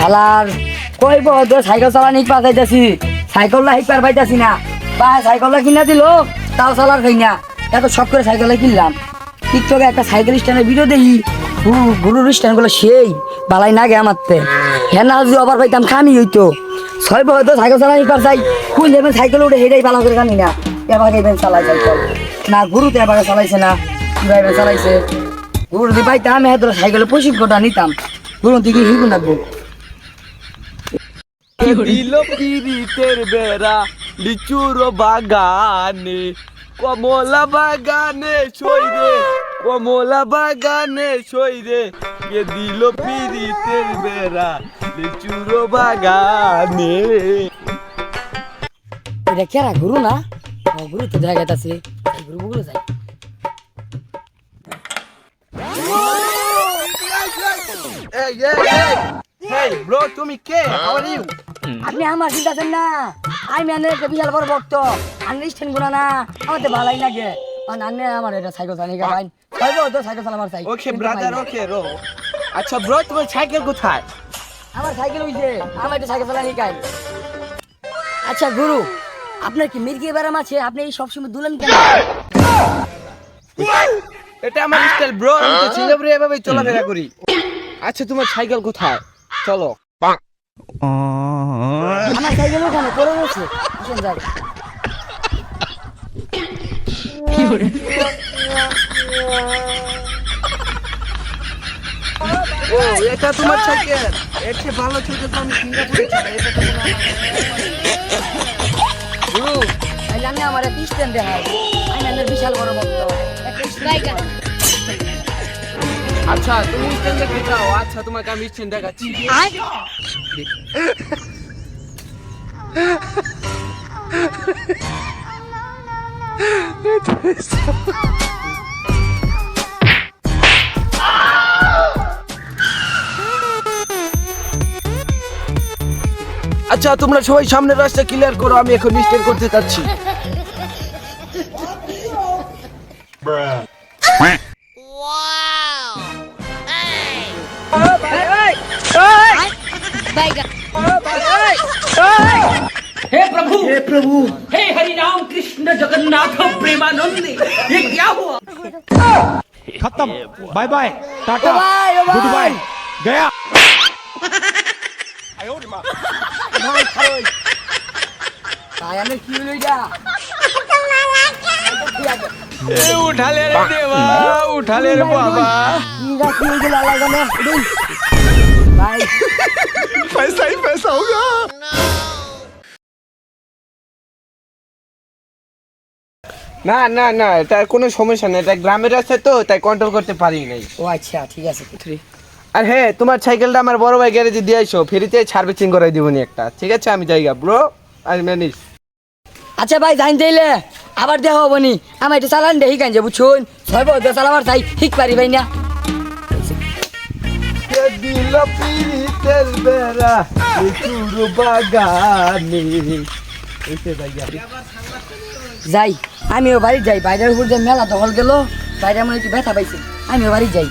শালার কইব তো সাইকেল চালানি পাঠাইতেছি সাইকেলটা হিপার পাইতাছি না বা সাইকেলটা কিনা দিল তাও চালার খাই না এত শখ করে সাইকেলটা কিনলাম টিকটকে একটা সাইকেল স্ট্যান্ডের ভিডিও দেখি গুরুর স্ট্যান্ডগুলো সেই বালাই না গে আমারতে হ্যাঁ না যদি আবার পাইতাম খামি হইতো ছয় বছর তো সাইকেল চালানি পার চাই কোন যাবেন সাইকেল উঠে হেঁটেই ভালো করে খানি না এবার এবেন চালাই সাইকেল না গুরুতে এবার চালাইছে না ড্রাইভার চালাইছে গুরু যদি পাইতাম হ্যাঁ তোর সাইকেলের প্রশিক্ষণটা নিতাম গুরু দিকে হিগুন রাখবো দিল পিরিতের বেড়া লিচুর বাগানে কমলা বাগানে সইরে কমলা বাগানে সইরে কে দিল পিরিতের বেড়া লিচুর বাগানে। এটা কেরা গুরু না গুরু তো দেখা গেছে গুরু গুলো যাই Hey bro, তুমি কে? How are you? আপনি আমার চিন্তা আছেন না আমি আনে একটা বিশাল বড় ভক্ত আনে স্ট্যান্ড গুলো না আমার তো ভালোই লাগে আনে আমার এটা সাইকেল চালানি গাইন কইবো তো সাইকেল চালাবার চাই Okay brother, okay ro. আচ্ছা bro, তোমার সাইকেল কোথায়? আমার সাইকেল হইছে আমার এটা সাইকেল চালানি গাইন আচ্ছা গুরু আপনার কি মির্গি ব্যারাম আছে আপনি এই সবসময় দুলেন কেন এটা আমার স্টাইল bro, আমি তো সিঙ্গাপুরে এভাবে চলাফেরা করি। আচ্ছা তোমার সাইকেল কোথায়? চলো। আমার সাইকেল ওখানে পড়ে রয়েছে আসেন যাই ও এটা তোমার সাইকেল এর চেয়ে ভালো সাইকেল তো আমি সিঙ্গাপুরে চালাই এটা তো গুরু তাইলে আমি আমার একটা স্ট্যান্ড দেখাই আমি আনের বিশাল বড় ভক্ত একটা স্ট্যান্ড আচ্ছা তুমি স্ট্যান্ড দেখতে চাও আচ্ছা তোমাকে আমি স্ট্যান্ড দেখাচ্ছি আচ্ছা তোমরা সবাই সামনের রাস্তা ক্লিয়ার করো আমি এখন স্ট্যান্ড করতে যাচ্ছি हे प्रभु हे हरि राम कृष्ण जगन्नाथ प्रेमानंद ये क्या हुआ खत्म bye bye tata bye, bye. Good bye गया ভাই খাই তাই আমি কি হইলো এটা উঠালে রে দেবা উঠালে রে বাবা নিরা কি হইলো আল্লাহ জানে ভাই पैसा ही पैसा होगा না না না এটা কোনো সমস্যা নেই এটা গ্রামের রাস্তা তো তাই কন্ট্রোল করতে পারি নাই ও আচ্ছা ঠিক আছে পুত্রী আর হ্যাঁ তোমার সাইকেলটা আমার বড় ভাই গ্যারেজে দিয়ে আইসো ফ্রিতে সার্ভিসিং করাই দিবনি একটা ঠিক আছে আমি যাইগা ব্রো আই ম্যানেজ আচ্ছা ভাই জান যাইলে আবার দেখা হবনি আমার এটা চালান দেখি কান যে বুঝুন ছয় বছর চালাবার চাই ঠিক পারি ভাই না দিল পিরিতের বেড়া লিচুর বাগানে এসে যাইগা যাই আমিও বাড়ি যাই বাইরের উপর যে মেলা দখল গেল বাইরে আমার একটু ব্যথা পাইছি আমিও বাড়ি যাই